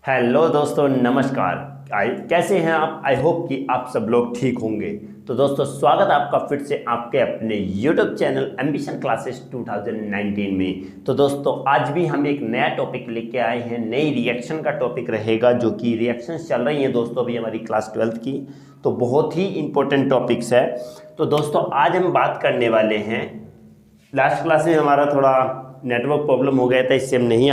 Hello दोस्तों, नमस्कार। कैसे हैं आप? आई होप कि आप सब लोग ठीक होंगे। तो दोस्तों, स्वागत है आपका फिर से आपके अपने यूट्यूब चैनल एम्बिशन क्लासेस 2019 में। तो दोस्तों, आज भी हम एक नया टॉपिक लेके आए हैं। नई रिएक्शन का टॉपिक रहेगा, जो कि रिएक्शंस चल रही हैं दोस्तों अभी हमारी क्लास 12th की। तो बहुत ही इंपॉर्टेंट टॉपिक्स है। तो दोस्तों, आज हम बात करने वाले हैं। लास्ट क्लास में हमारा थोड़ा नेटवर्क प्रॉब्लम हो गया था, इससे हम नहीं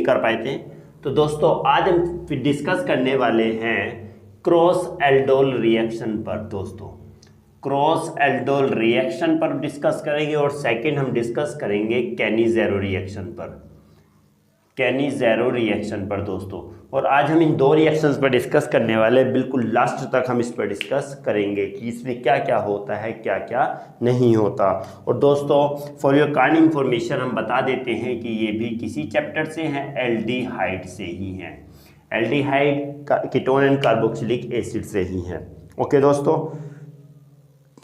कर पाए थे। तो दोस्तों, आज हम फिर डिस्कस करने वाले हैं क्रॉस एल्डोल रिएक्शन पर। दोस्तों, क्रॉस एल्डोल रिएक्शन पर डिस्कस करेंगे और सेकंड हम डिस्कस करेंगे कैनी-ज़ेरो रिएक्शन पर दोस्तों। और आज हम इन दो रिएक्शंस पर डिस्कस करने वाले, बिल्कुल लास्ट तक हम इस पर डिस्कस करेंगे कि इसमें क्या क्या होता है, क्या क्या नहीं होता। और दोस्तों, फॉर योर काइंड इंफॉर्मेशन हम बता देते हैं कि ये भी किसी चैप्टर से हैं, एल्डिहाइड से ही हैं। Aldehyde ketone and carboxylic acid से ही हैं। ओके दोस्तों,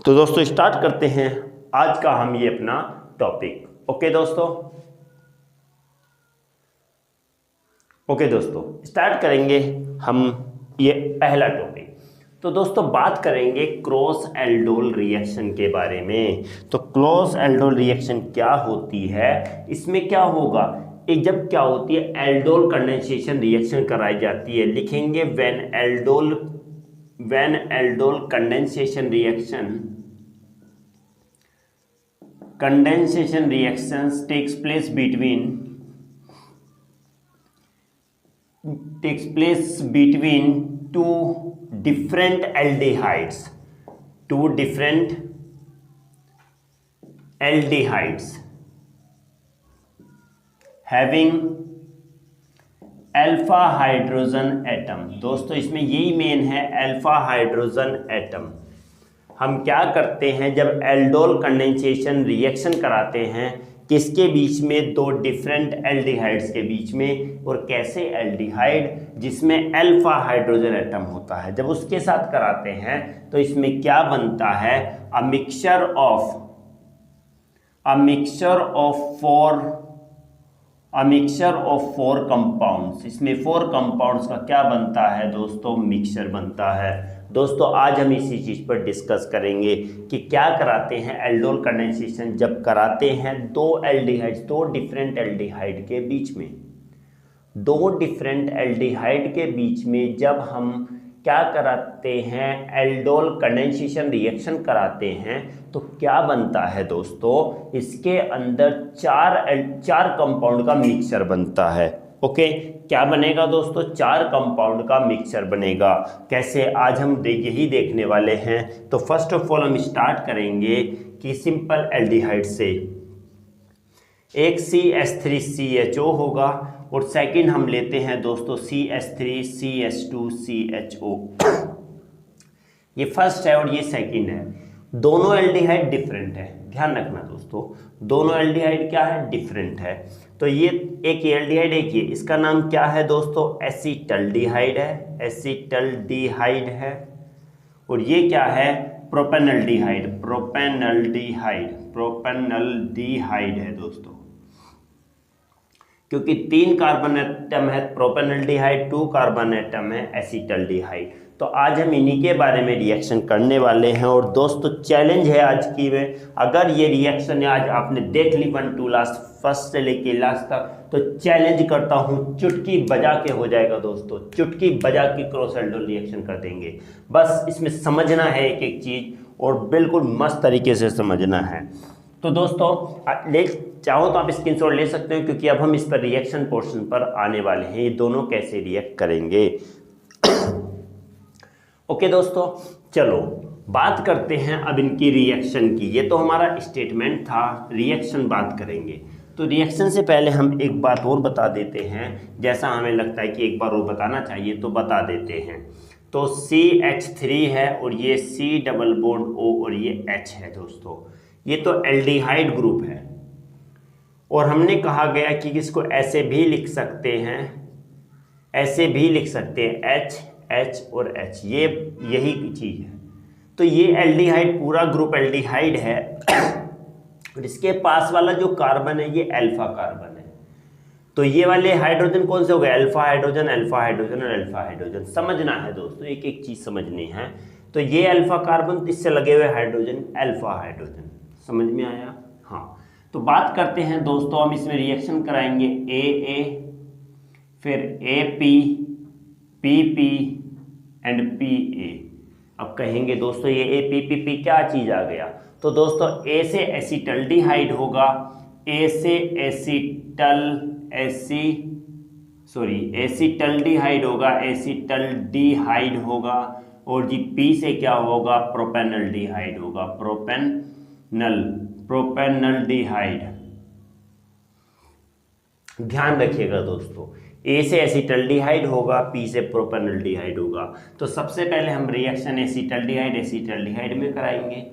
तो दोस्तों स्टार्ट करते हैं आज का हम ये अपना टॉपिक। ओके दोस्तों, स्टार्ट करेंगे हम ये पहला टॉपिक। तो दोस्तों, बात करेंगे क्रॉस एल्डोल रिएक्शन के बारे में। तो क्रॉस एल्डोल रिएक्शन क्या होती है, इसमें क्या होगा, एक जब क्या होती है एल्डोल कंडेंसेशन रिएक्शन कराई जाती है, लिखेंगे when aldol condensation reactions takes place between two different aldehydes having alpha hydrogen atom. दोस्तों, इसमें यही मेन है, अल्फा हाइड्रोजन एटम। हम क्या करते हैं जब एल्डोल कंडेंसेशन रिएक्शन कराते हैं, किसके बीच में, दो डिफरेंट एल्डिहाइड्स के बीच में। और कैसे एल्डिहाइड जिसमें अल्फा हाइड्रोजन एटम होता है, जब उसके साथ कराते हैं तो इसमें क्या बनता है, a mixture of four compounds. इसमें 4 कंपाउंड्स का क्या बनता है दोस्तों, मिक्सचर बनता है। दोस्तों, आज हम इसी चीज पर डिस्कस करेंगे कि क्या कराते हैं एल्डोल कंडेंसेशन, जब कराते हैं दो डिफरेंट एल्डिहाइड के बीच में जब हम क्या कराते हैं, एल्डोल कंडेंसेशन रिएक्शन कराते हैं, तो क्या बनता है दोस्तों, इसके अंदर चार कंपाउंड का मिक्सचर बनता है। ओके, क्या बनेगा दोस्तों, 4 कंपाउंड का मिक्सचर बनेगा। कैसे, आज हम यही देखने वाले हैं। तो फर्स्ट ऑफ ऑल हम स्टार्ट करेंगे कि सिंपल एल्डिहाइड से एक CH3CHO होगा, और सेकंड हम लेते हैं दोस्तों CH3CH2CHO। ये फर्स्ट है और ये सेकंड है। दोनों एल्डिहाइड डिफरेंट है, ध्यान रखना दोस्तों, दोनों एल्डिहाइड क्या है, डिफरेंट है। तो ये एक एल्डिहाइड, एक ये, इसका नाम क्या है दोस्तों, एसिटल्डिहाइड है। और ये क्या है, प्रोपेनल्डिहाइड है दोस्तों, क्योंकि 3 कार्बन एटम है प्रोपेनल्डिहाइड, 2 कार्बन एटम है एसिटल्डिहाइड। तो आज हम इन्हीं के बारे में रिएक्शन करने वाले हैं। और दोस्तों, चैलेंज है आज की में, अगर ये रिएक्शन आज आपने देख ली 1 to लास्ट, फर्स्ट से लेके लास्ट तक, तो चैलेंज करता हूँ चुटकी बजा के हो जाएगा दोस्तों, चुटकी बजा के क्रॉस एल्डोल रिएक्शन कर देंगे। बस इसमें समझना है एक एक चीज, और बिल्कुल मस्त तरीके से समझना है। तो दोस्तों, चाहो तो आप स्क्रीनशॉट ले सकते हो, क्योंकि अब हम इस पर रिएक्शन पोर्शन पर आने वाले हैं, ये दोनों कैसे रिएक्ट करेंगे। ओके दोस्तों, चलो बात करते हैं अब इनकी रिएक्शन की। ये तो हमारा स्टेटमेंट था, रिएक्शन बात करेंगे। तो रिएक्शन से पहले हम एक बात और बता देते हैं, जैसा हमें लगता है कि एक बार और बताना चाहिए तो बता देते हैं। तो CH3 है और ये C डबल बॉन्ड O और ये H है दोस्तों, ये तो एल्डिहाइड ग्रुप है। और हमने कहा गया कि इसको ऐसे भी लिख सकते हैं, H और H, ये यही चीज है। तो ये एल्डिहाइड, पूरा ग्रुप एल्डिहाइड है। और इसके पास वाला जो कार्बन है ये अल्फा कार्बन है। तो ये वाले हाइड्रोजन कौन से हो गए, अल्फा हाइड्रोजन, अल्फा हाइड्रोजन और अल्फा हाइड्रोजन। समझना है दोस्तों, एक एक चीज समझनी है। तो ये अल्फा कार्बन, इससे लगे हुए हाइड्रोजन अल्फा हाइड्रोजन। समझ में आया? हाँ। तो बात करते हैं दोस्तों, हम इसमें रिएक्शन कराएंगे ए फिर AP, PP एंड PA। अब कहेंगे दोस्तों ये APPP क्या चीज आ गया? तो दोस्तों A से एसिटल्डिहाइड होगा, A से एसिटल्डिहाइड होगा, एसिटल्डिहाइड होगा। और जी P से क्या होगा, प्रोपेनल्डिहाइड होगा, प्रोपेनल्डिहाइड। ध्यान रखिएगा दोस्तों, A से एसिटल्डिहाइड होगा, P से प्रोपेनल्डिहाइड होगा। तो सबसे पहले हम रिएक्शन एसिटल्डिहाइड में कराएंगे,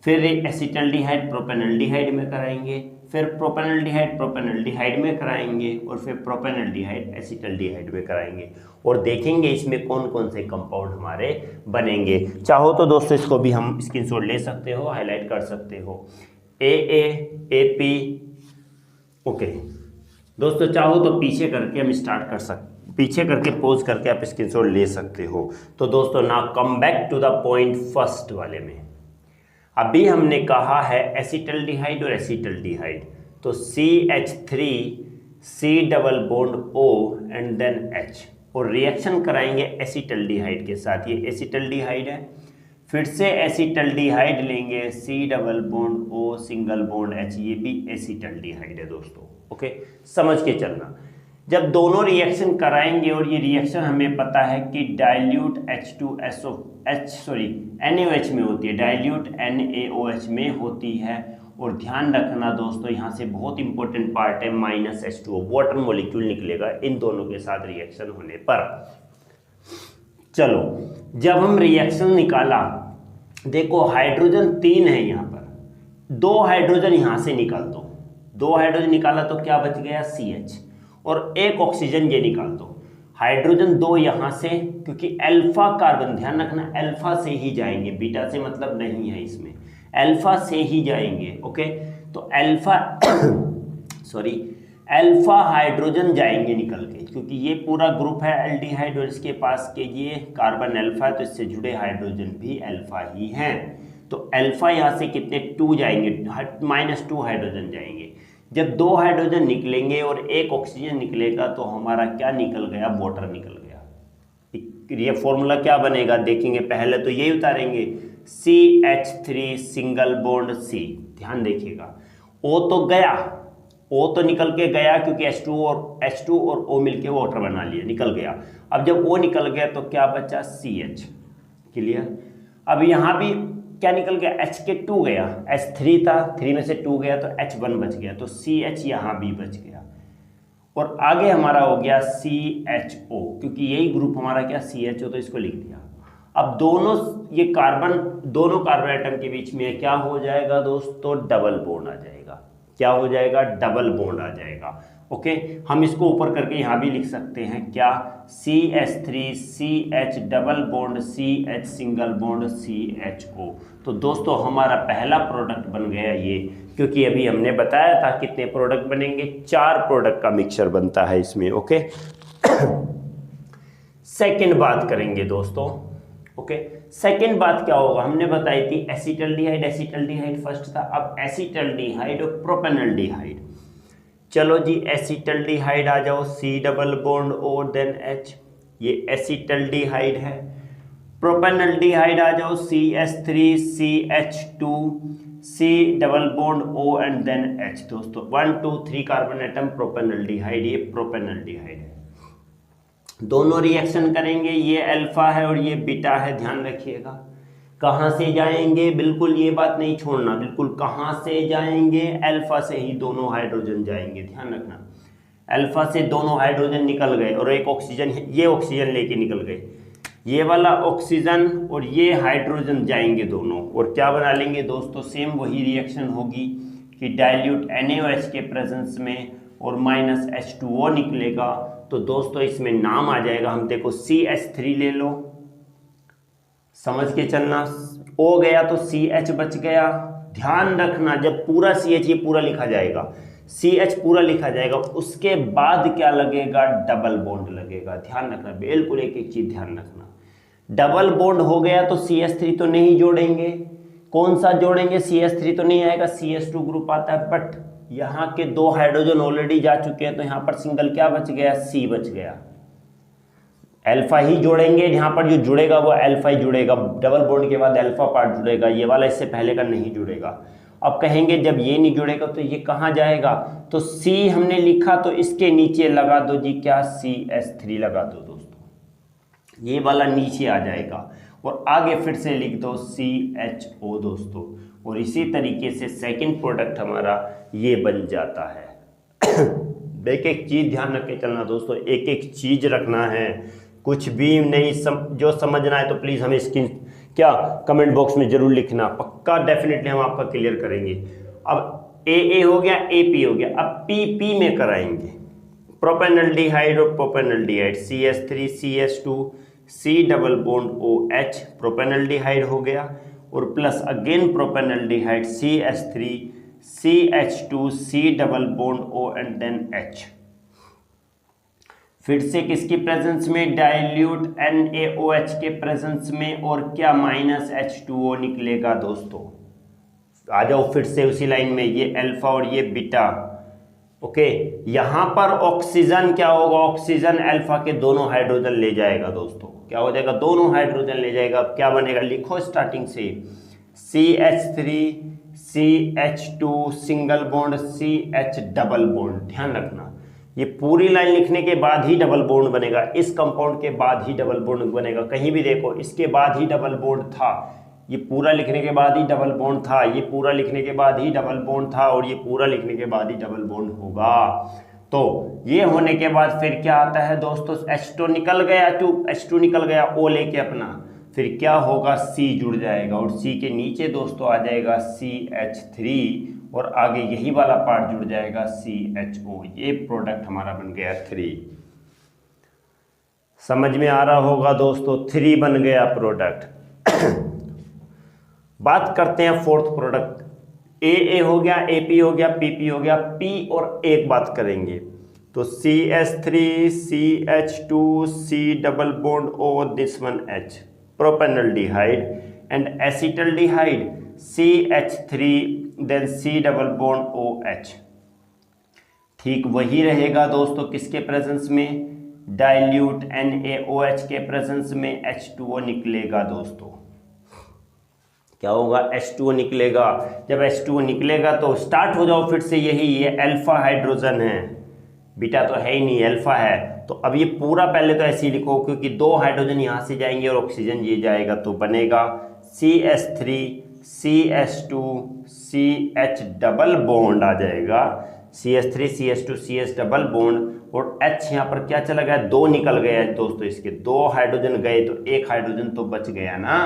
फिर एसिटल्डिहाइड प्रोपेनल्डिहाइड में कराएंगे, फिर प्रोपेनल्डिहाइड में कराएंगे, और फिर प्रोपेनल्डिहाइड एसिटल्डिहाइड में कराएंगे। और देखेंगे इसमें कौन कौन से कंपाउंड हमारे बनेंगे। चाहो तो दोस्तों इसको भी हम स्क्रीनशॉट ले सकते हो, हाईलाइट कर सकते हो, AA, AP। ओके दोस्तों, चाहो तो पीछे करके हम स्टार्ट कर सकते, पीछे करके पॉज करके आप स्क्रीनशॉट ले सकते हो। तो दोस्तों ना come back to the point first वाले में। अभी हमने कहा है एसिटल्डिहाइड और एसिटल्डिहाइड, तो CH3 C double bond O and then H, और रिएक्शन कराएंगे एसिटल्डिहाइड के साथ। ये एसिटल्डिहाइड है, फिर से एसिटल्डिहाइड लेंगे, C double bond O single bond H, ये भी एसिटल्डिहाइड है दोस्तों। ओके, समझ के चलना। जब दोनों रिएक्शन कराएंगे, और ये रिएक्शन हमें पता है कि डाइल्यूट NaOH में होती है, डाइल्यूट NaOH में होती है। और ध्यान रखना दोस्तों, यहाँ से बहुत इंपॉर्टेंट पार्ट है, -H2O वाटर मॉलिक्यूल निकलेगा इन दोनों के साथ रिएक्शन होने पर। चलो, जब हम रिएक्शन निकाला, देखो हाइड्रोजन 3 है यहाँ पर, 2 हाइड्रोजन यहाँ से निकाल दो, 2 हाइड्रोजन निकाला तो क्या बच गया, CH, और 1 ऑक्सीजन ये निकाल दो। हाइड्रोजन 2 यहाँ से, क्योंकि अल्फा कार्बन, ध्यान रखना अल्फा से ही जाएंगे, बीटा से मतलब नहीं है इसमें, अल्फा से ही जाएंगे। ओके, तो अल्फा अल्फा हाइड्रोजन जाएंगे निकल के, क्योंकि ये पूरा ग्रुप है एल्डिहाइड और इसके पास के ये कार्बन अल्फा है, तो इससे जुड़े हाइड्रोजन भी अल्फा ही हैं। तो अल्फा यहाँ से कितने 2 जाएंगे, -2 हाइड्रोजन जाएंगे। जब 2 हाइड्रोजन निकलेंगे और 1 ऑक्सीजन निकलेगा, तो हमारा क्या निकल गया, वाटर निकल गया। ये फॉर्मूला क्या बनेगा देखेंगे, पहले तो यही उतारेंगे, CH3 सिंगल बॉन्ड C। ध्यान देखिएगा, O तो गया, O तो निकल के गया, क्योंकि H2 और O मिलके वाटर बना लिया, निकल गया। अब जब O निकल गया तो क्या बचा, CH। क्लियर? अब यहाँ भी क्या निकल गया, H के 2 गया, H3 था, 3 में से 2 गया तो H1 बच गया, तो CH यहाँ भी बच गया। और आगे हमारा हो गया CHO, क्योंकि यही ग्रुप हमारा क्या CHO, तो इसको लिख दिया। अब दोनों कार्बन एटम के बीच में क्या हो जाएगा दोस्तों, डबल बॉन्ड आ जाएगा। क्या हो जाएगा, डबल बॉन्ड आ जाएगा। ओके, हम इसको ऊपर करके यहाँ भी लिख सकते हैं, क्या, CH3 CH double bond CH single bond CHO। तो दोस्तों हमारा पहला प्रोडक्ट बन गया ये, क्योंकि अभी हमने बताया था कितने प्रोडक्ट बनेंगे, 4 प्रोडक्ट का मिक्सचर बनता है इसमें। ओके, सेकंड बात करेंगे दोस्तों। ओके, सेकंड बात क्या होगा, हमने बताई थी एसिटल्डिहाइड फर्स्ट था, अब एसिटल्डिहाइड और प्रोपेनल्डिहाइड। चलो जी, एसिटल्डिहाइड आ जाओ, C double bond O then H, ये एसिटल्डिहाइड है। प्रोपेनल्डिहाइड आ जाओ, CH3 CH2 C double bond O and then H। दोस्तों 1 2 3 कार्बन एटम प्रोपेनल्डिहाइड, ये प्रोपेनल्डिहाइड है। दोनों रिएक्शन करेंगे, ये अल्फा है और ये बीटा है, ध्यान रखिएगा। कहाँ से जाएंगे, बिल्कुल ये बात नहीं छोड़ना, बिल्कुल कहाँ से जाएंगे, अल्फा से ही दोनों हाइड्रोजन जाएंगे, ध्यान रखना। अल्फा से दोनों हाइड्रोजन निकल गए और 1 ऑक्सीजन, ये ऑक्सीजन लेके निकल गए, ये वाला ऑक्सीजन और ये हाइड्रोजन जाएंगे दोनों, और क्या बना लेंगे दोस्तों, सेम वही रिएक्शन होगी कि डाइल्यूट NaOH के प्रेजेंस में और -H2O निकलेगा। तो दोस्तों इसमें नाम आ जाएगा, हम देखो CH3 ले लो, समझ के चलना, O गया तो CH बच गया। ध्यान रखना, जब पूरा CH ये पूरा लिखा जाएगा, CH पूरा लिखा जाएगा, उसके बाद क्या लगेगा, डबल बॉन्ड लगेगा। ध्यान रखना, बिल्कुल एक एक चीज ध्यान रखना। डबल बॉन्ड हो गया तो CH3 तो नहीं जोड़ेंगे, कौन सा जोड़ेंगे, CH3 तो नहीं आएगा, CH2 ग्रुप आता है। बट यहाँ के 2 हाइड्रोजन ऑलरेडी जा चुके हैं, तो यहाँ पर सिंगल क्या बच गया, C बच गया। अल्फा ही जोड़ेंगे, यहाँ पर जो जुड़ेगा वो अल्फा ही जुड़ेगा, डबल बॉन्ड के बाद अल्फा पार्ट जुड़ेगा, ये वाला इससे पहले का नहीं जुड़ेगा। अब कहेंगे जब ये नहीं जुड़ेगा तो ये कहाँ जाएगा, तो C हमने लिखा तो इसके नीचे लगा दो जी क्या, CH3 लगा दो दोस्तों, ये वाला नीचे आ जाएगा और आगे फिर से लिख दो CHO दोस्तों। और इसी तरीके से सेकंड प्रोडक्ट हमारा ये बन जाता है। एक एक चीज ध्यान रख के चलना दोस्तों, एक एक चीज रखना है, कुछ भी नहीं जो समझना है तो प्लीज़ हमें स्क्रीन क्या कमेंट बॉक्स में जरूर लिखना, पक्का डेफिनेटली हम आपका क्लियर करेंगे। अब AA हो गया, AP हो गया, अब PP में कराएंगे। प्रोपेनल्डिहाइड और propanaldehyde, CH3 CH2 C double bond OH, propanaldehyde हो गया, और plus again propanaldehyde CH3 CH2 C double bond O and then H। फिर से किसकी प्रेजेंस में, डाइल्यूट NaOH के प्रेजेंस में, और क्या माइनस H2O निकलेगा दोस्तों। आ जाओ फिर से उसी लाइन में, ये अल्फा और ये बीटा। ओके, यहां पर ऑक्सीजन क्या होगा, ऑक्सीजन अल्फा के दोनों हाइड्रोजन ले जाएगा दोस्तों, क्या हो जाएगा, दोनों हाइड्रोजन ले जाएगा। अब क्या बनेगा, लिखो स्टार्टिंग से, CH3 CH2 single bond CH double bond. ध्यान रखना, ये पूरी लाइन लिखने के बाद ही डबल बॉन्ड बनेगा, इस कंपाउंड के बाद ही डबल बॉन्ड बनेगा। कहीं भी देखो इसके बाद ही डबल बॉन्ड था, ये पूरा लिखने के बाद ही डबल बॉन्ड था, ये पूरा लिखने के बाद ही डबल बॉन्ड था, और ये पूरा लिखने के बाद ही डबल बॉन्ड होगा। तो ये होने के बाद फिर क्या आता है दोस्तों, H2 निकल गया, H2 निकल गया, O लेके अपना, फिर क्या होगा, C जुड़ जाएगा, और C के नीचे दोस्तों आ जाएगा CH3, और आगे यही वाला पार्ट जुड़ जाएगा CHO। ये प्रोडक्ट हमारा बन गया 3। समझ में आ रहा होगा दोस्तों, 3 बन गया प्रोडक्ट। बात करते हैं फोर्थ प्रोडक्ट, AA हो गया, AP हो गया, PP हो गया, P और एक बात करेंगे तो CH3 CH2 C double bond O this one H, propanaldehyde, and acetaldehyde CH3 then C double bond OH। ठीक वही रहेगा दोस्तों किसके प्रेजेंस में, डाइल्यूट NaOH के प्रेजेंस में H2O निकलेगा दोस्तों। क्या होगा, H2O निकलेगा। जब H2O निकलेगा तो स्टार्ट हो जाओ फिर से, यही ये अल्फा हाइड्रोजन है, बीटा तो है ही नहीं, अल्फा है। तो अब ये पूरा पहले तो ऐसे ही लिखो, क्योंकि 2 हाइड्रोजन यहाँ से जाएंगे और ऑक्सीजन ये जाएगा, तो बनेगा CH3 CH2 CH double bond आ जाएगा, CH3 CH2 CH double bond, और H यहाँ पर क्या चला गया, 2 निकल गया दोस्तों, इसके 2 हाइड्रोजन गए तो 1 हाइड्रोजन तो बच गया ना,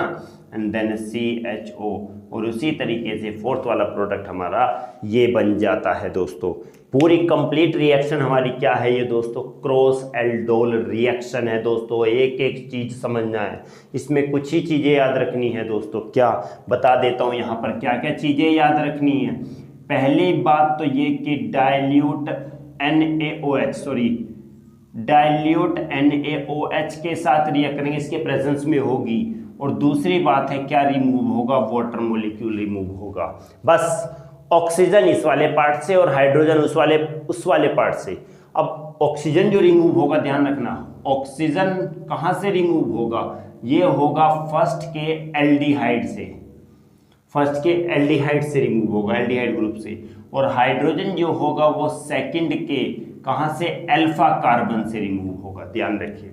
एंड देन CHO। और उसी तरीके से फोर्थ वाला प्रोडक्ट हमारा ये बन जाता है दोस्तों। पूरी कंप्लीट रिएक्शन हमारी क्या है ये दोस्तों, क्रॉस एल्डोल रिएक्शन है दोस्तों। एक एक चीज समझना है, इसमें कुछ ही चीजें याद रखनी है दोस्तों। क्या बता देता हूँ यहाँ पर क्या क्या चीजें याद रखनी है। पहली बात तो ये कि डाइल्यूट NaOH के साथ रिएक्ट करेंगे, इसके प्रेजेंस में होगी। और दूसरी बात है क्या रिमूव होगा, वाटर मॉलिक्यूल रिमूव होगा। बस ऑक्सीजन इस वाले पार्ट से और हाइड्रोजन उस वाले पार्ट से। अब ऑक्सीजन जो रिमूव होगा, ध्यान रखना, ऑक्सीजन कहाँ से रिमूव होगा, ये होगा फर्स्ट के एल्डिहाइड से, फर्स्ट के एल्डिहाइड से रिमूव होगा, एल्डिहाइड ग्रुप से। और हाइड्रोजन जो होगा वो सेकंड के कहाँ से, अल्फा कार्बन से रिमूव होगा। ध्यान रखिएगा,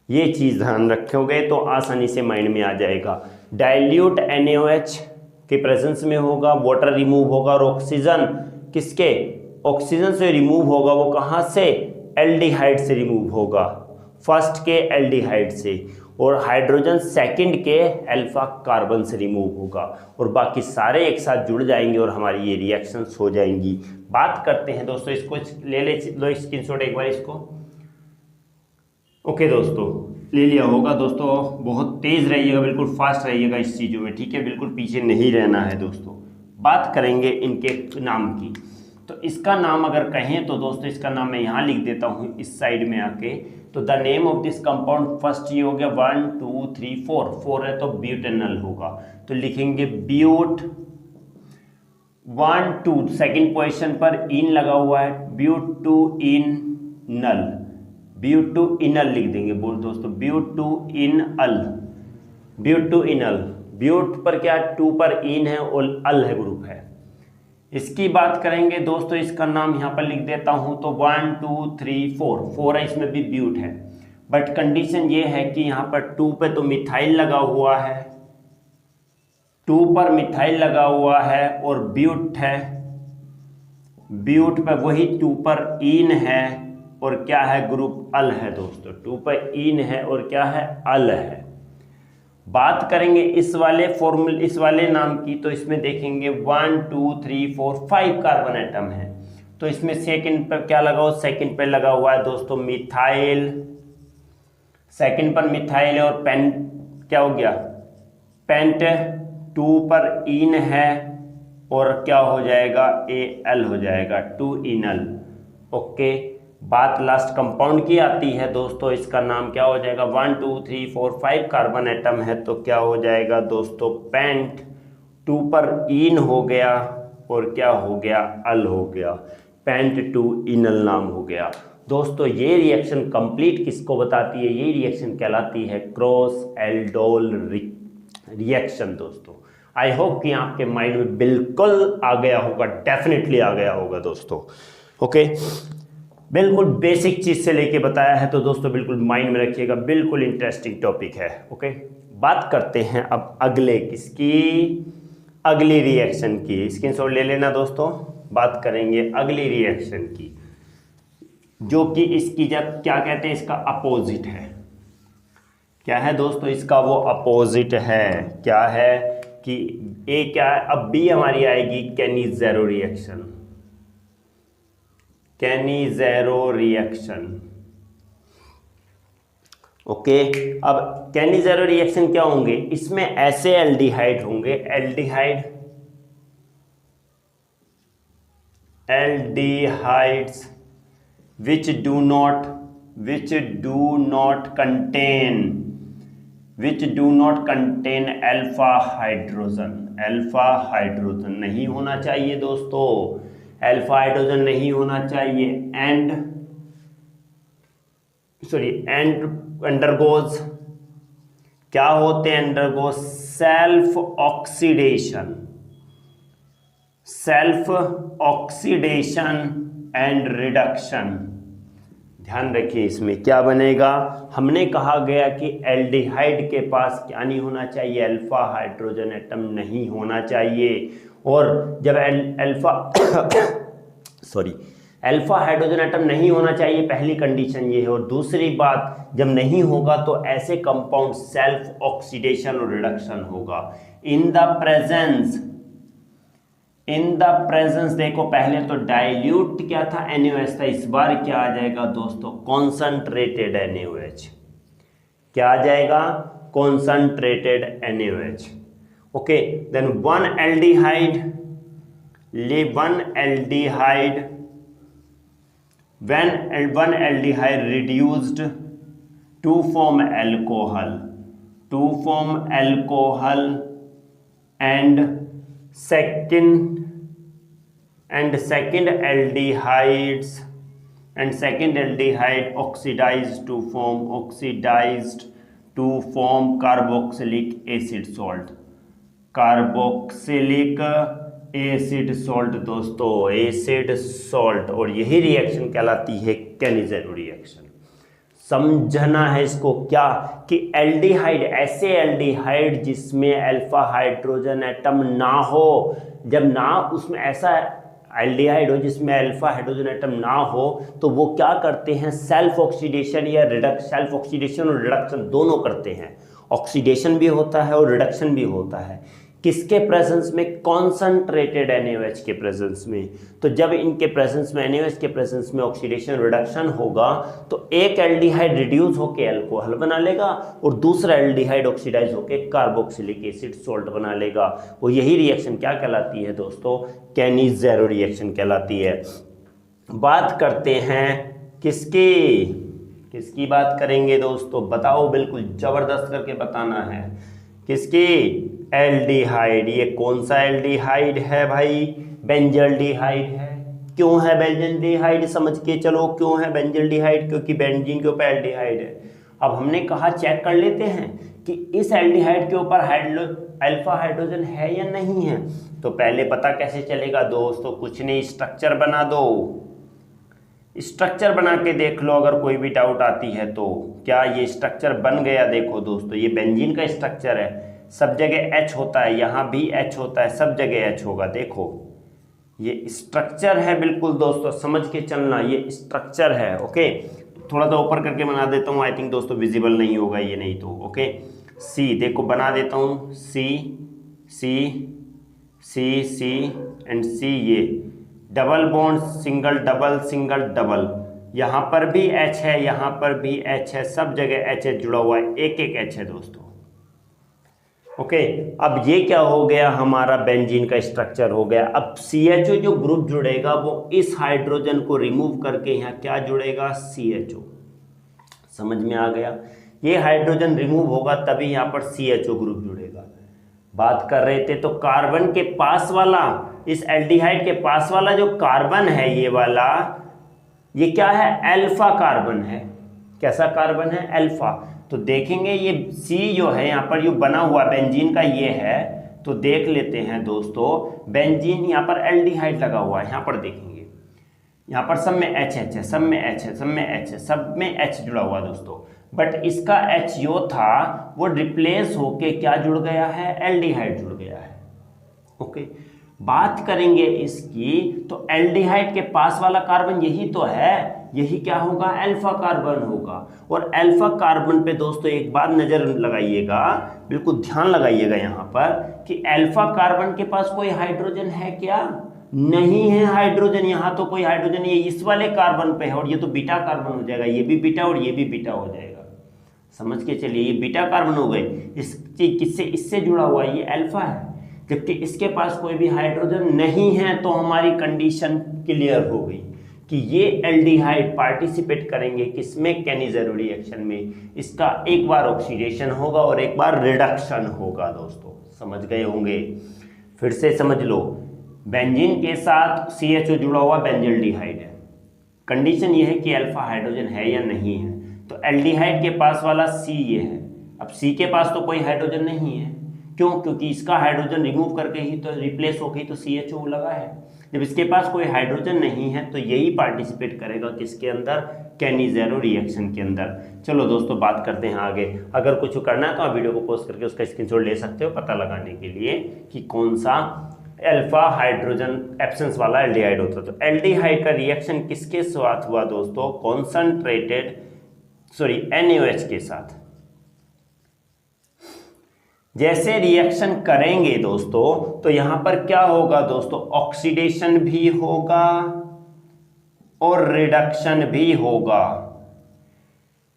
ये चीज ध्यान रखोगे तो आसानी से माइंड में आ जाएगा। डाइल्यूट NaOH के प्रेजेंस में होगा, वाटर रिमूव होगा, और ऑक्सीजन किसके, ऑक्सीजन से रिमूव होगा, वो कहाँ से, एल्डिहाइड से रिमूव होगा, फर्स्ट के एल्डिहाइड से। और हाइड्रोजन सेकंड के अल्फा कार्बन से रिमूव होगा, और बाकी सारे एक साथ जुड़ जाएंगे और हमारी ये रिएक्शंस हो जाएंगी। बात करते हैं दोस्तों, इसको ले लो स्क्रीनशॉट एक बार इसको। ओके दोस्तों, ले लिया होगा दोस्तों, बहुत तेज रहिएगा, बिल्कुल फास्ट रहिएगा इस चीज़ों में, ठीक है, बिल्कुल पीछे नहीं रहना है दोस्तों। बात करेंगे इनके नाम की, तो इसका नाम अगर कहें तो दोस्तों इसका नाम मैं यहाँ लिख देता हूँ इस साइड में आके। तो the name of this compound first ये हो गया 1 2 3 4, 4 है तो ब्यूटेनॉल होगा। तो लिखेंगे ब्यूट 1 2, सेकेंड पोजीशन पर इन लगा हुआ है, but two in null, but two इनल लिख देंगे। बोल दोस्तों but two in Al, but two इनल, ब्यूट पर क्या 2 पर इन है और अल है ग्रुप है। इसकी बात करेंगे दोस्तों, इसका नाम यहाँ पर लिख देता हूँ। तो 1 2 3 4, 4 है, इसमें भी ब्यूट है, बट कंडीशन ये है कि यहाँ पर 2 पे तो मिथाइल लगा हुआ है, 2 पर मिथाइल लगा हुआ है और ब्यूट है, ब्यूट पे वही 2 पर इन है और क्या है ग्रुप अल है दोस्तों, 2 पर इन है और क्या है अल है। बात करेंगे इस वाले फॉर्मूले, इस वाले नाम की, तो इसमें देखेंगे 1 2 3 4 5 कार्बन एटम है। तो इसमें सेकंड पर क्या लगा हुआ, सेकंड पर लगा हुआ है दोस्तों मिथाइल, सेकंड पर मिथाइल है और पेंट क्या हो गया पेंट, 2 पर इन है और क्या हो जाएगा एल हो जाएगा, 2 इनल। ओके, बात लास्ट कंपाउंड की आती है दोस्तों, इसका नाम क्या हो जाएगा, 1 2 3 4 5 कार्बन एटम है तो क्या हो जाएगा दोस्तों पेंट, 2 पर इन हो गया और क्या हो गया अल हो गया, पेंट 2 इनल नाम हो गया। दोस्तों ये रिएक्शन कंप्लीट किसको बताती है, ये रिएक्शन कहलाती है क्रॉस एल्डोल रिएक्शन। दोस्तों आई होप कि आपके माइंड में बिल्कुल आ गया होगा, डेफिनेटली आ गया होगा दोस्तों। ओके, बिल्कुल बेसिक चीज से लेके बताया है तो दोस्तों बिल्कुल माइंड में रखिएगा, बिल्कुल इंटरेस्टिंग टॉपिक है। ओके, बात करते हैं अब अगले किसकी, अगली रिएक्शन की। स्क्रीनशॉट ले लेना दोस्तों। बात करेंगे अगली रिएक्शन की, जो कि इसकी जब क्या कहते हैं, इसका अपोजिट है। क्या है दोस्तों, इसका वो अपोजिट है। क्या है कि ए क्या है, अब बी हमारी आएगी केनिज़ेरो रिएक्शन, केनिज़ेरो रिएक्शन। ओके, अब केनिज़ेरो रिएक्शन क्या होंगे, इसमें ऐसे एल्डिहाइड होंगे, aldehydes which do not contain alpha hydrogen नहीं होना चाहिए दोस्तों, अल्फा हाइड्रोजन नहीं होना चाहिए। एंड अंडरगोज क्या होते हैं, undergoes self oxidation and reduction. ध्यान रखिए इसमें क्या बनेगा, हमने कहा गया कि एल्डिहाइड के पास क्या नहीं होना चाहिए, अल्फा हाइड्रोजन एटम नहीं होना चाहिए। और जब अल्फा हाइड्रोजन एटम नहीं होना चाहिए, पहली कंडीशन ये है। और दूसरी बात, जब नहीं होगा तो ऐसे कंपाउंड सेल्फ ऑक्सीडेशन और रिडक्शन होगा। इन द प्रेजेंस देखो, पहले तो डाइल्यूट क्या था, NaOH था, इस बार क्या आ जाएगा दोस्तों, कॉन्संट्रेटेड NaOH। क्या आ जाएगा, concentrated NaOH। Okay, then one aldehyde reduced to form alcohol and second aldehyde oxidized to form carboxylic acid salt दोस्तों, एसिड सॉल्ट। और यही रिएक्शन कहलाती है केनिज़ेरो रिएक्शन। समझना है इसको क्या, कि एल्डिहाइड, ऐसे एल्डिहाइड जिसमें अल्फा हाइड्रोजन एटम ना हो, जब ना उसमें ऐसा एल्डिहाइड हो जिसमें अल्फा हाइड्रोजन एटम ना हो, तो वो क्या करते हैं, सेल्फ ऑक्सीडेशन या सेल्फ ऑक्सीडेशन और रिडक्शन दोनों करते हैं। ऑक्सीडेशन भी होता है और रिडक्शन भी होता है। किसके प्रेजेंस में? कॉन्संट्रेटेड NaOH के प्रेजेंस में। तो जब इनके प्रेजेंस में, NaOH के प्रेजेंस में ऑक्सीडेशन रिडक्शन होगा तो एक एल्डिहाइड रिड्यूस होकर अल्कोहल बना लेगा और दूसरा एल्डिहाइड ऑक्सीडाइज होकर कार्बोक्सिलिक एसिड सॉल्ट बना लेगा। वो यही रिएक्शन क्या कहलाती है दोस्तों? केनी-ज़ेरो रिएक्शन कहलाती है। बात करते हैं किसकी बात करेंगे दोस्तों? बताओ, बिल्कुल जबरदस्त करके बताना है। किसकी? एल्डिहाइड। ये कौन सा एल्डिहाइड है भाई? बेंजल्डिहाइड है। क्यों है बेंजल्डिहाइड? समझ के चलो क्यों है बेंजल्डिहाइड? क्योंकि बेंजीन के ऊपर एल्डिहाइड है। अब हमने कहा चेक कर लेते हैं कि इस एल्डिहाइड के ऊपर अल्फा हाइड्रोजन है या नहीं है। तो पहले पता कैसे चलेगा दोस्तों? कुछ नहीं, स्ट्रक्चर बना दो, स्ट्रक्चर बना के देख लो अगर कोई भी डाउट आती है तो। क्या ये स्ट्रक्चर बन गया? देखो दोस्तों, ये बेंजीन का स्ट्रक्चर है, सब जगह H होता है, यहाँ भी H होता है, सब जगह H होगा। देखो ये स्ट्रक्चर है, बिल्कुल दोस्तों समझ के चलना, ये स्ट्रक्चर है। ओके, थोड़ा सा ऊपर करके बना देता हूँ, आई थिंक दोस्तों विजिबल नहीं होगा ये, नहीं तो ओके। सी देखो बना देता हूँ, सी सी सी सी एंड सी, ये double bond, single double, single double, यहाँ पर भी H है, यहाँ पर भी H है, सब जगह H जुड़ा हुआ है, एक एक H है दोस्तों। ओके, अब ये क्या हो गया? हमारा बेंजीन का स्ट्रक्चर हो गया। अब CHO जो ग्रुप जुड़ेगा वो इस हाइड्रोजन को रिमूव करके यहाँ क्या जुड़ेगा? CHO। समझ में आ गया? ये हाइड्रोजन रिमूव होगा तभी यहाँ पर CHO ग्रुप जुड़ेगा। बात कर रहे थे तो कार्बन के पास वाला, इस एल्डिहाइड के पास वाला जो कार्बन है, ये वाला, ये क्या है? अल्फा कार्बन है। कैसा कार्बन है? अल्फा। तो देखेंगे ये C जो है यहाँ पर, ये बना हुआ बेंजीन का ये है, तो देख लेते हैं दोस्तों, बेंजीन यहाँ पर एल्डिहाइड लगा हुआ है, यहाँ पर देखेंगे, यहाँ पर सब में H है, सब में H है, सब में H है, सब में H जुड़ा हुआ दोस्तों। बट इसका H जो था वो रिप्लेस होके क्या जुड़ गया है? एल्डिहाइड जुड़ गया है। ओके, बात करेंगे इसकी तो एल्डिहाइड के पास वाला कार्बन यही तो है, यही क्या होगा? अल्फा कार्बन होगा। और अल्फा कार्बन पे दोस्तों एक बात नजर लगाइएगा, बिल्कुल ध्यान लगाइएगा यहाँ पर कि अल्फा कार्बन के पास कोई हाइड्रोजन है क्या? नहीं है हाइड्रोजन, यहाँ तो कोई हाइड्रोजन, ये इस वाले कार्बन पे है और ये तो बीटा कार्बन हो जाएगा, ये भी बीटा और ये भी बीटा हो जाएगा। समझ के चलिए, ये बीटा कार्बन हो गए। किससे? इससे जुड़ा हुआ ये अल्फा है, जबकि इसके पास कोई भी हाइड्रोजन नहीं है। तो हमारी कंडीशन क्लियर हो गई कि ये एल्डिहाइड पार्टिसिपेट करेंगे किसमें? केनी-ज़ेरो रिएक्शन में। इसका एक बार ऑक्सीडेशन होगा और एक बार रिडक्शन होगा दोस्तों। समझ गए होंगे? फिर से समझ लो, बेंजीन के साथ CHO जुड़ा हुआ बेंजल्डिहाइड है। कंडीशन ये है कि अल्फा हाइड्रोजन है या नहीं है। तो एल्डिहाइड के पास वाला C ये है। अब C के पास तो कोई हाइड्रोजन नहीं है, क्यों? क्योंकि इसका हाइड्रोजन रिमूव करके ही तो रिप्लेस हो गई, तो CHO लगा है। जब इसके पास कोई हाइड्रोजन नहीं है तो यही पार्टिसिपेट करेगा किसके अंदर? केनी-ज़ेरो रिएक्शन के अंदर। चलो दोस्तों बात करते हैं आगे। अगर कुछ करना है तो आप वीडियो को पॉज करके उसका स्क्रीनशॉट ले सकते हो पता लगाने के लिए कि कौन सा अल्फा हाइड्रोजन एब्सेंस वाला एल्डिहाइड होता है। तो एल्डिहाइड का रिएक्शन किसके साथ हुआ दोस्तों? कॉन्संट्रेटेड NaOH के साथ। जैसे रिएक्शन करेंगे दोस्तों तो यहां पर क्या होगा दोस्तों? ऑक्सीडेशन भी होगा और रिडक्शन भी होगा।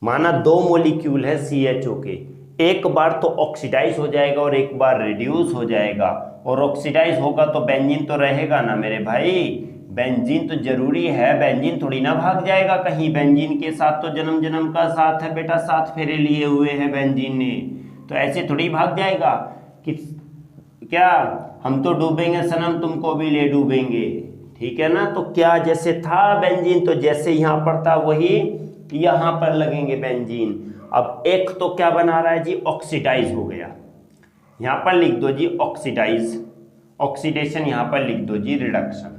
माना दो मॉलिक्यूल है CHO के, एक बार तो ऑक्सीडाइज हो जाएगा और एक बार रिड्यूस हो जाएगा। और ऑक्सीडाइज होगा तो बेंजीन तो रहेगा ना मेरे भाई, बेंजीन तो जरूरी है, बेंजीन थोड़ी ना भाग जाएगा कहीं। बेंजीन के साथ तो जन्म जन्म का साथ है बेटा, 7 फेरे लिए हुए हैं बेंजीन ने, तो ऐसे थोड़ी भाग जाएगा कि क्या हम तो डूबेंगे सनम तुमको भी ले डूबेंगे, ठीक है ना। तो क्या जैसे था बेंजीन, तो जैसे यहाँ पर था वही यहाँ पर लगेंगे बेंजीन। अब एक तो क्या बना रहा है जी? ऑक्सीडाइज हो गया, यहाँ पर लिख दो जी ऑक्सीडाइज, ऑक्सीडेशन यहाँ पर लिख दो जी रिडक्शन।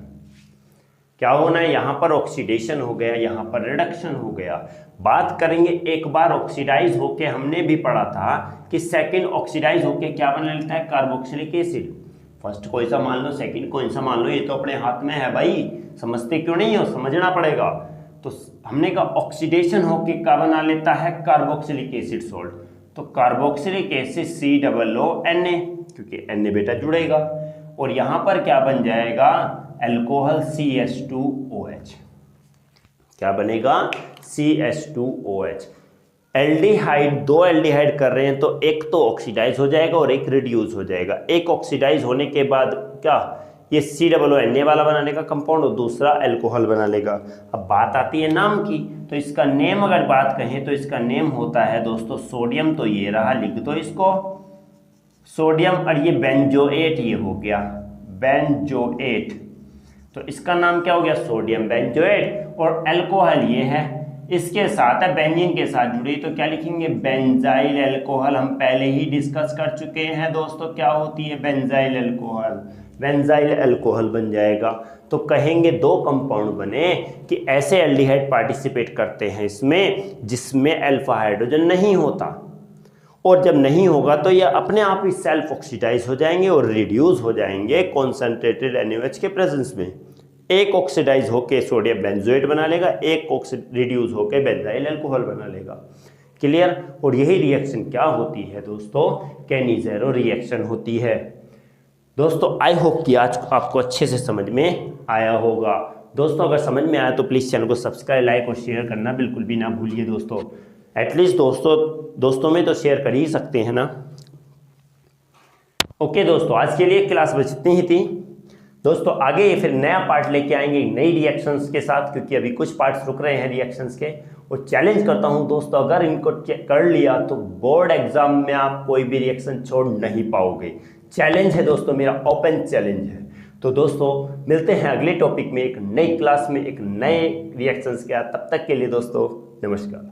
क्या होना है? यहाँ पर ऑक्सीडेशन हो गया, यहाँ पर रिडक्शन हो गया। बात करेंगे एक बार ऑक्सीडाइज होके, हमने भी पढ़ा था कि सेकंड ऑक्सीडाइज होके क्या बना लेता है? Carboxylic acid. फर्स्ट कोई सा मान लो, सेकंड कोई सा मान लो, ये तो अपने हाथ में है भाई, समझते क्यों नहीं हो? समझना पड़ेगा। तो हमने कहा ऑक्सीडेशन होके क्या बना लेता है? Carboxylic acid salt. तो कार्बोक्सिलिक एसिड COO Na, क्योंकि Na बेटा जुड़ेगा, और यहाँ पर क्या बन जाएगा, अल्कोहल CH2OH। क्या बनेगा, CH2OH। एल्डिहाइड, दो एल्डिहाइड कर रहे हैं तो एक तो ऑक्सीडाइज हो जाएगा और एक रिड्यूस हो जाएगा। एक ऑक्सीडाइज होने के बाद क्या, ये COONA वाला बना लेगा कंपाउंड और दूसरा अल्कोहल बना लेगा। अब बात आती है नाम की, तो इसका नेम अगर बात कहें तो इसका नेम होता है दोस्तों सोडियम। तो ये रहा, लिख दो इसको सोडियम, और ये बेंजोएट, ये हो गया बेंजोएट। तो इसका नाम क्या हो गया, सोडियम बेंजोएट। और अल्कोहल ये है, इसके साथ है बेंजीन के साथ जुड़ी, तो क्या लिखेंगे, बेंजाइल अल्कोहल। हम पहले ही डिस्कस कर चुके हैं दोस्तों क्या होती है बेंजाइल अल्कोहल, बेंजाइल अल्कोहल बन जाएगा। तो कहेंगे दो कंपाउंड बने कि ऐसे एल्डिहाइड पार्टिसिपेट करते हैं इसमें जिसमें अल्फा हाइड्रोजन नहीं होता, और जब नहीं होगा तो ये अपने आप ही सेल्फ ऑक्सीडाइज हो जाएंगे और रिड्यूस हो जाएंगे कॉन्सेंट्रेटेड NaOH के प्रेजेंस में। एक ऑक्सीडाइज होके सोडियम बेंजोएट बना लेगा, एक रिड्यूस होके बेंजाइल अल्कोहल बना लेगा। क्लियर। और यही रिएक्शन क्या होती है दोस्तों, केनी-ज़ेरो रिएक्शन होती है। दोस्तों आई होप कि आज आपको अच्छे से समझ में आया होगा। दोस्तों अगर समझ में आया तो प्लीज़ चैनल को सब्सक्राइब, लाइक और शेयर करना बिल्कुल भी ना भूलिए दोस्तों। एटलीस्ट दोस्तों में तो शेयर कर ही सकते हैं ना। ओके दोस्तों, आज के लिए क्लास बस इतनी ही थी दोस्तों। आगे ये फिर नया पार्ट लेके आएंगे नई रिएक्शंस के साथ, क्योंकि अभी कुछ पार्ट्स रुक रहे हैं रिएक्शंस के। और चैलेंज करता हूं दोस्तों, अगर इनको कर लिया तो बोर्ड एग्जाम में आप कोई भी रिएक्शन छोड़ नहीं पाओगे। चैलेंज है दोस्तों, मेरा ओपन चैलेंज है। तो दोस्तों मिलते हैं अगले टॉपिक में, एक नई क्लास में, एक नए रिएक्शंस के साथ। तब तक के लिए दोस्तों नमस्कार।